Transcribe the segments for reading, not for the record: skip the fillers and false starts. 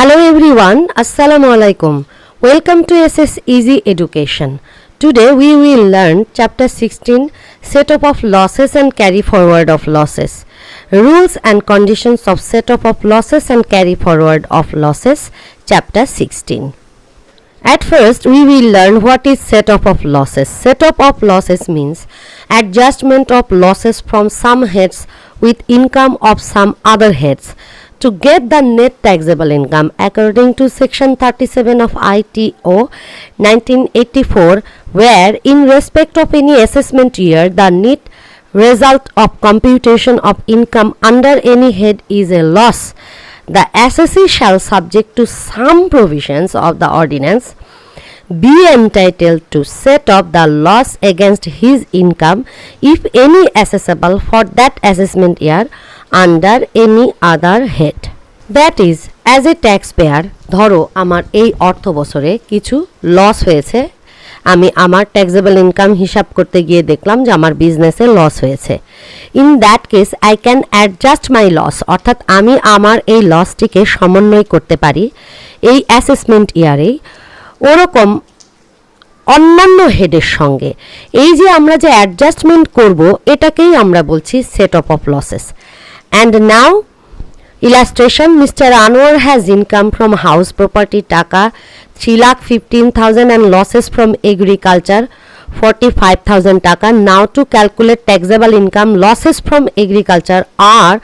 Hello everyone, Assalamu alaikum. Welcome to SS Easy Education. Today we will learn chapter 16, setup of losses and carry forward of losses. Rules and conditions of setup of losses and carry forward of losses, chapter 16. At first we will learn what is setup of losses. Setup of losses means adjustment of losses from some heads with income of some other heads to get the net taxable income according to section 37 of ITO 1984, where in respect of any assessment year the net result of computation of income under any head is a loss. The assessee shall, subject to some provisions of the ordinance, be entitled to set off the loss against his income if any assessable for that assessment year under any other head. That is, as a taxpayer, ধরো আমার এই অর্থ বছরে কিছু loss হয়েছে, আমি আমার taxable income হিসাব করতে গিয়ে দেখলাম যে আমার বিজনেসে লস হয়েছে। In that case I can adjust my loss, অর্থাৎ আমি আমার এই লসটিকে সমন্বয় করতে পারি এই অ্যাসেসমেন্ট ইয়ারেই ওরকম অন্যান্য হেডের সঙ্গে। এই যে আমরা যে অ্যাডজাস্টমেন্ট করব এটাকেই আমরা বলছি set off losses. And now illustration, Mr. Anwar has income from house property taka 3,15,000 and losses from agriculture 45,000 taka. Now to calculate taxable income, losses from agriculture are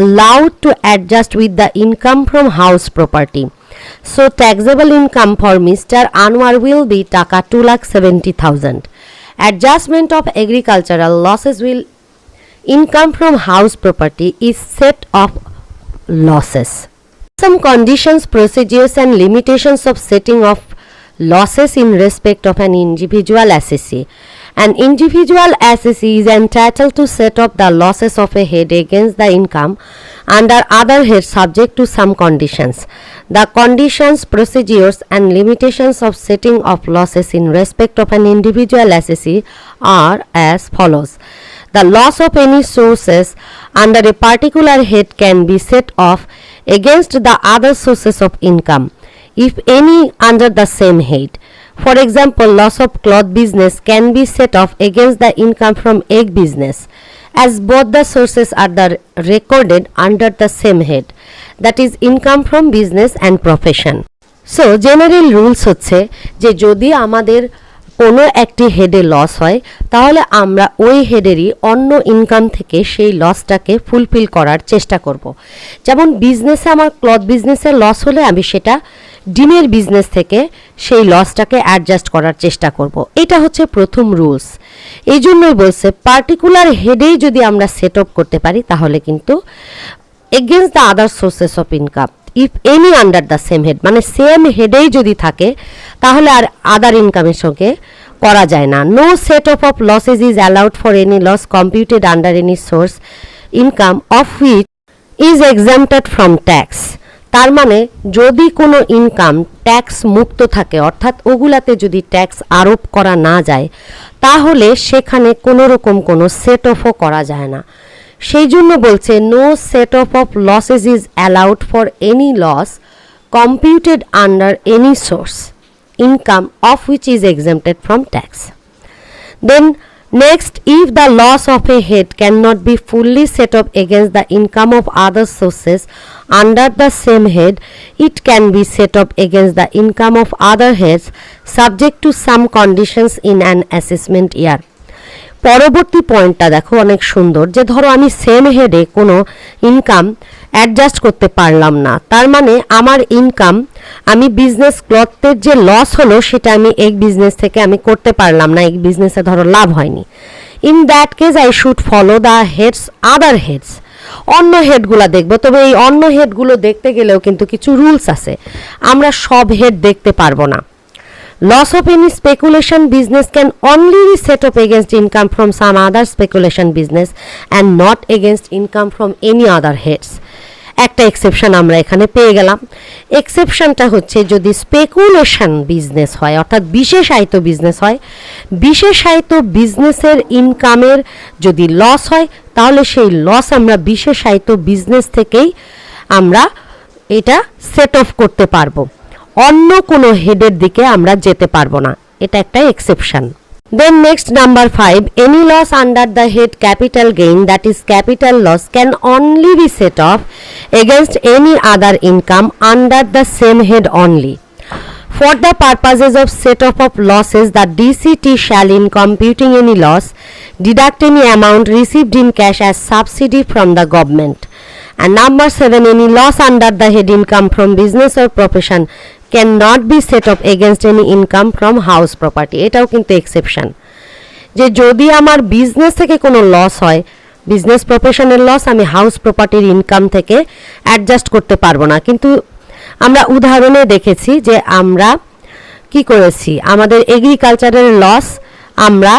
allowed to adjust with the income from house property. So taxable income for Mr. Anwar will be taka 2,70,000. Adjustment of agricultural losses will income from house property is set of losses. Some conditions, procedures and limitations of setting of losses in respect of an individual assessee. An individual assessee is entitled to set off the losses of a head against the income under other heads subject to some conditions. The conditions, procedures and limitations of setting of losses in respect of an individual assessee are as follows. The loss of any sources under a particular head can be set off against the other sources of income, if any under the same head. For example, loss of cloth business can be set off against the income from egg business, as both the sources are recorded under the same head, that is income from business and profession. So general rules হচ্ছে যে যদি আমাদের কোনো একটি হেডে loss হয় তাহলে আমরা ওই হেডেরই অন্য ইনকাম থেকে সেই লসটাকে ফুলফিল করার চেষ্টা করব। যেমন বিজনেসে আমার ক্লথ বিজনেসে লস হলে আমি সেটা ডিমের বিজনেস থেকে সেই লসটাকে অ্যাডজাস্ট করার চেষ্টা করব। এটা হচ্ছে প্রথম রুলস। এই জন্যই বলছে পার্টিকুলার হেডেই যদি আমরা সেট আপ করতে পারি তাহলে কিন্তু against the other sources of income if any under the same head, মানে সেম হেডেই যদি থাকে তাহলে আর আদার ইনকামের সঙ্গে করা যায় না। No set off losses is allowed for any loss computed under any source income of which is exempted from tax. তার মানে যদি কোনো ইনকাম ট্যাক্স মুক্ত থাকে, অর্থাৎ ওগুলাতে যদি ট্যাক্স আরোপ করা না যায় তাহলে সেখানে কোনো রকম কোনো সেট অফও করা যায় না। সেই জন্য বলছে no set off losses is allowed for any loss computed under any source income of which is exempted from tax. Then next, if the loss of a head cannot be fully set off against the income of other sources under the same head, it can be set off against the income of other heads subject to some conditions in an assessment year. পরবর্তী পয়েন্টটা দেখো অনেক সুন্দর, যে ধরো আমি same হেডে কোনো ইনকাম অ্যাডজাস্ট করতে পারলাম না, তার মানে আমার ইনকাম আমি বিজনেস ক্লথের যে লস হলো সেটা আমি এক বিজনেস থেকে আমি করতে পারলাম না, এক বিজনেসে ধরো লাভ হয়নি। In that case I should follow the heads other heads, অন্য হেডগুলো দেখবো। তবে এই অন্য হেডগুলো দেখতে গেলেও কিন্তু কিছু রুলস আছে, আমরা সব হেড দেখতে পারবো না। Loss of any speculation business can only be set up against income from some other speculation business and not against income from any other heads. একটা এক্সেপশন আমরা এখানে পেয়ে গেলাম। এক্সেপশনটা হচ্ছে যদি স্পেকুলেশন বিজনেস হয়, অর্থাৎ বিশেষায়িত বিজনেস হয়, বিশেষায়িত বিজনেসের ইনকামের যদি লস হয় তাহলে সেই লস আমরা বিশেষায়িত বিজনেস থেকেই আমরা এটা সেট অফ করতে পারবো, অন্য কোনো হেডের দিকে আমরা যেতে পারবো না, এটা একটা exception. Then next number 5, any loss under the head capital gain, that is capital loss, can only be set off against any other income under the same head only. For the purposes of set off of losses, the DCT shall in computing any loss deduct any amount received in cash as subsidy from the government. And number 7, any loss under the head income from business or profession cannot be set off against any income from house property. এটাও কিন্তু exception, যে যদি আমার business থেকে কোনো loss হয়, business প্রফেশনের loss আমি house প্রপার্টির ইনকাম থেকে অ্যাডজাস্ট করতে পারবো না। কিন্তু আমরা উদাহরণে দেখেছি যে আমরা কি করেছি, আমাদের এগ্রিকালচারের লস আমরা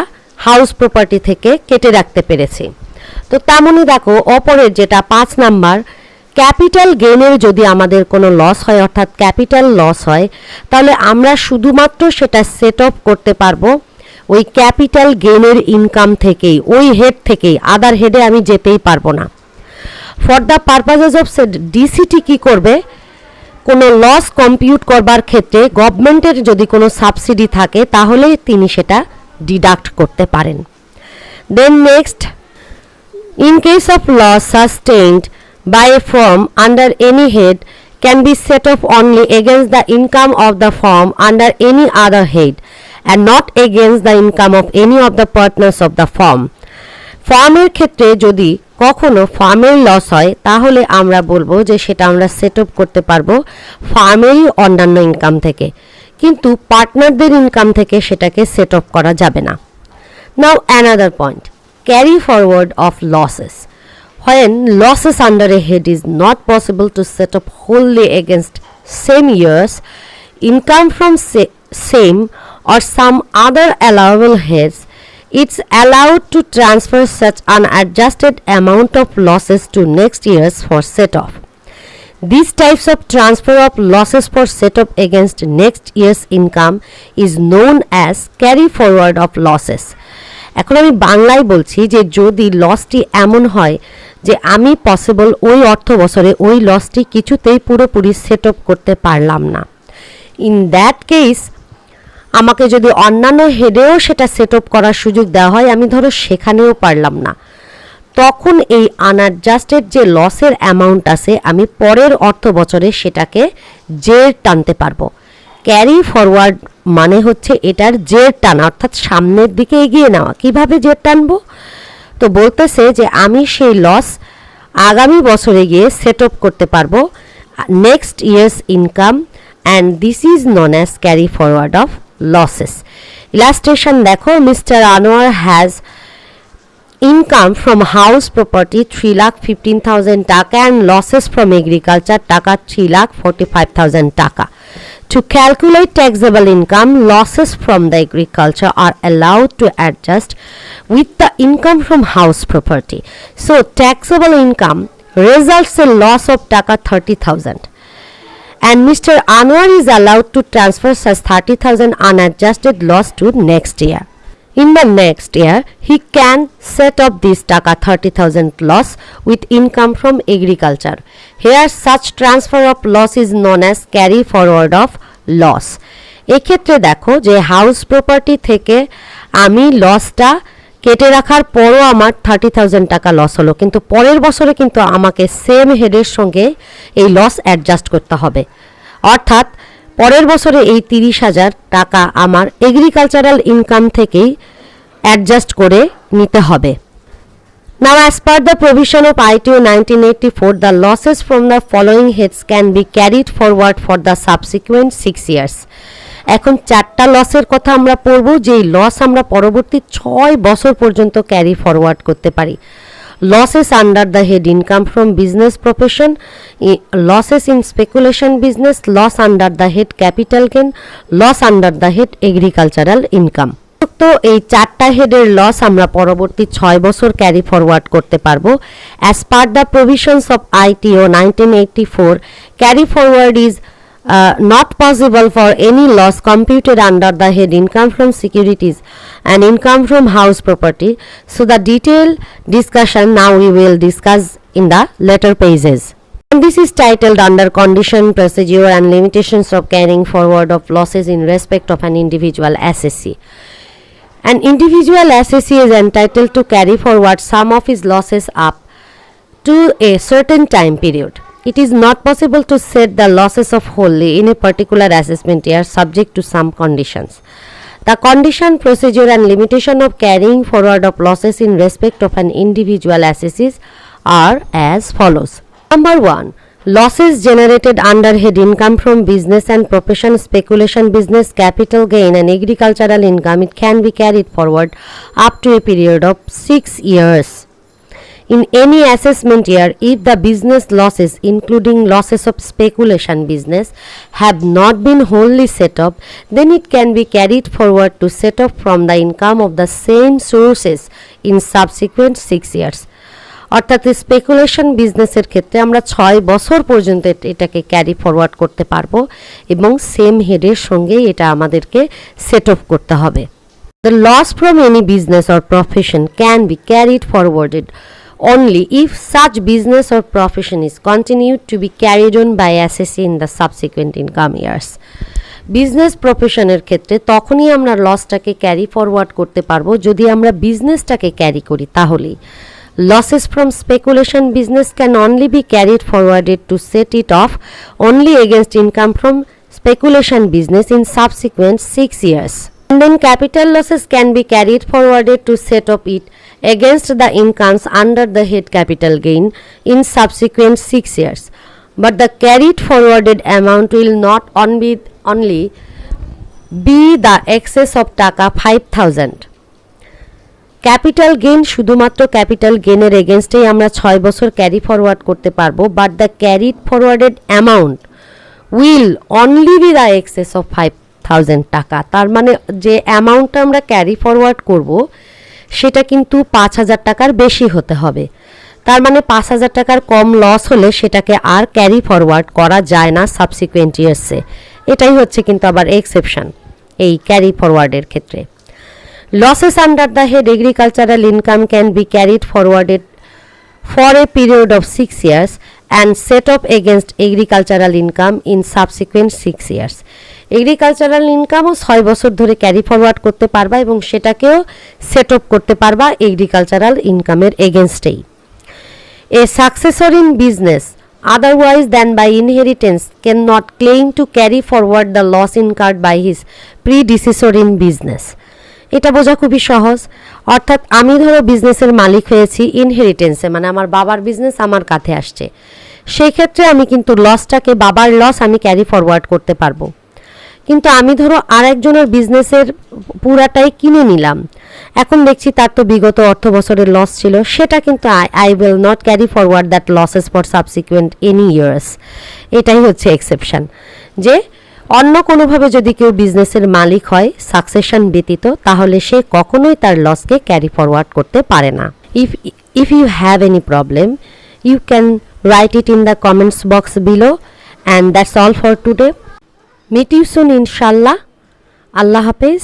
হাউস প্রপার্টি থেকে কেটে রাখতে পেরেছি। তো তেমনই দেখো অপরের যেটা 5 নাম্বার, ক্যাপিটাল গেইনের যদি আমাদের কোনো লস হয়, অর্থাৎ ক্যাপিটাল লস হয়, তাহলে আমরা শুধুমাত্র সেটা সেট অফ করতে পারবো ওই ক্যাপিটাল গেইনের ইনকাম থেকেই, ওই হেড থেকেই, আদার হেডে আমি যেতেই পারবো না। ফর দ্য পারপাসেস অফ ডিসিটি কি করবে, কোনো লস কম্পিউট করবার ক্ষেত্রে গভর্নমেন্টের যদি কোনো সাবসিডি থাকে তাহলে তিনি সেটা ডিডাক্ট করতে পারেন। Then next, in case of loss sustained by a firm under any head can be set off only against the income of the firm under any other head and not against the income of any of the partners of the firm. ফার্মের ক্ষেত্রে যদি কখনো ফার্মের loss হয় তাহলে আমরা বলবো যে সেটা আমরা সেট অফ করতে পারবো ফার্মেরই অন্যান্য ইনকাম থেকে, কিন্তু পার্টনারদের ইনকাম থেকে সেটাকে সেট অফ করা যাবে না। Now another point, carry forward of losses. When losses under a head is not possible to set up wholly against same years, income from same or some other allowable heads, it's allowed to transfer such unadjusted amount of losses to next years for set off. These types of transfer of losses for set off against next year's income is known as carry forward of losses. এখন আমি বাংলায় বলছি যে যদি লসটি এমন হয় যে আমি পসিবল ওই অর্থ বছরে ওই লসটি কিছুতেই পুরোপুরি সেট আপ করতে পারলাম না, ইন দ্যাট কেস আমাকে যদি অন্যান্য হেডেও সেটা সেট আপ করার সুযোগ দেওয়া হয়, আমি ধরো সেখানেও পারলাম না, তখন এই আনঅ্যাডজাস্টেড যে লসের অ্যামাউন্ট আছে আমি পরের অর্থ বছরে সেটাকে জের টানতে পারবো। ক্যারি ফরওয়ার্ড মানে হচ্ছে এটার জের টানা, অর্থাৎ সামনের দিকে এগিয়ে নেওয়া। কিভাবে জের টানবো? তো বলতেছে যে আমি সেই লস আগামী বছরে গিয়ে সেট আপ করতে পারবো next years income, and this is known as carry forward of losses. Illustration দেখো, mister Anwar has income from house property 3,15,000 taka and losses from agriculture taka 3,45,000 taka. To calculate taxable income, losses from the agriculture are allowed to adjust with the income from house property. So taxable income results in loss of taka 30,000. And Mr. Anwar is allowed to transfer such 30,000 unadjusted loss to next year. In the next year, he can set up this taka 30,000 loss with income from agriculture. Here, such transfer of loss is known as carry forward of loss. এক্ষেত্রে দেখো যে house property থেকে আমি লসটা কেটে রাখার পরও আমার 30,000 টাকা লস হলো, কিন্তু পরের বছরে কিন্তু আমাকে সেম হেডের সঙ্গে এই লস অ্যাডজাস্ট করতে হবে, অর্থাৎ পরের বছরে এই 30,000 টাকা আমার এগ্রিকালচারাল ইনকাম থেকেই অ্যাডজাস্ট করে নিতে হবে। Now, as per the provision of ITO 1984, the losses from the following heads can be carried forward for the subsequent 6 years. এখন 4টা লসের কথা আমরা পড়ব, যেই লস আমরা পরবর্তী 6 বছর পর্যন্ত ক্যারি ফরওয়ার্ড করতে পারি। Losses under the head income from business profession, losses in speculation business, loss under the head capital gain, loss under the head agricultural income. তো এই 4টা হেডের লস আমরা পরবর্তী 6 বছর ক্যারি ফরওয়ার্ড করতে পারবো। As per the provisions of ITO 1984, carry forward is not possible for any loss computed under the head income from securities and income from house property. So the detailed discussion now we will discuss in the later pages. And this is titled under condition, procedure and limitations of carrying forward of losses in respect of an individual assessee. An individual assessee is entitled to carry forward some of his losses up to a certain time period. It is not possible to set the losses off wholly in a particular assessment year subject to some conditions. The condition, procedure and limitation of carrying forward of losses in respect of an individual assessee are as follows. Number 1. Losses generated under head income from business and profession, speculation business, capital gain and agricultural income. It can be carried forward up to a period of 6 years. In any assessment year, if the business losses, including losses of speculation business, have not been wholly set off, then it can be carried forward to set off from the income of the same sources in subsequent 6 years. অর্থাৎ speculation বিজনেসের ক্ষেত্রে আমরা 6 বছর পর্যন্ত এটাকে carry forward করতে পারবো এবং সেম হেডের সঙ্গে এটা আমাদেরকে সেট অফ করতে হবে। The loss from any business or profession can be carried forwarded only if such business or profession is continued to be carried on by assessee in the subsequent income years. Business প্রফেশনের ক্ষেত্রে তখনই আমরা লসটাকে carry forward করতে পারবো যদি আমরা বিজনেসটাকে carry করি, তাহলেই। Losses from speculation business can only be carried forwarded to set it off only against income from speculation business in subsequent 6 years. And then capital losses can be carried forwarded to set off it against the incomes under the head capital gain in subsequent 6 years. But the carried forwarded amount will not only be the excess of টাকা 5,000. Capital gain শুধুমাত্র capital গেইনের এগেনস্টেই আমরা 6 বছর carry forward করতে পারবো, but the carried forwarded amount will only be the access of 5,000 টাকা। তার মানে যে অ্যামাউন্টটা আমরা ক্যারি ফরওয়ার্ড করব সেটা কিন্তু 5,000 টাকার বেশি হতে হবে। তার মানে 5,000 টাকার কম লস হলে সেটাকে আর ক্যারি ফরওয়ার্ড করা যায় না সাবসিকুয়েন্ট ইয়ার্সে। এটাই হচ্ছে কিন্তু আবার এক্সেপশন এই ক্যারি ফরওয়ার্ডের ক্ষেত্রে। Losses under the head agricultural income can be carried forwarded for a period of 6 years and set off against agricultural income in subsequent 6 years. Agricultural ইনকামও 6 বছর ধরে ক্যারি ফরওয়ার্ড করতে পারবা এবং সেটাকেও সেট অফ করতে পারবা এগ্রিকালচারাল ইনকামের এগেনস্টেই। A successor in business otherwise than by inheritance cannot claim to carry forward the loss incurred by his predecessor in business. এটা বোঝা খুবই সহজ। অর্থাৎ আমি ধরো বিজনেসের মালিক হয়েছি ইনহেরিটেন্সে, মানে আমার বাবার বিজনেস আমার কাছে আসছে, সেই ক্ষেত্রে আমি কিন্তু লসটাকে, বাবার লস আমি ক্যারি ফরওয়ার্ড করতে পারবো। কিন্তু আমি ধরো আরেকজনের বিজনেসের পুরাটাই কিনে নিলাম, এখন দেখছি তার তো বিগত অর্থ বছরের লস ছিল, সেটা কিন্তু I will not carry forward that losses for subsequent any years. এটাই হচ্ছে এক্সেপশন, যে অন্য কোনোভাবে যদি কেউ বিজনেসের মালিক হয় সাকসেশন ব্যতীত, তাহলে সে কখনোই তার লসকে ক্যারি ফরওয়ার্ড করতে পারে না। If you have any problem you can write it in the comments box below, and that's all for today. Meet you soon ইনশাল্লাহ। আল্লাহ হাফেজ।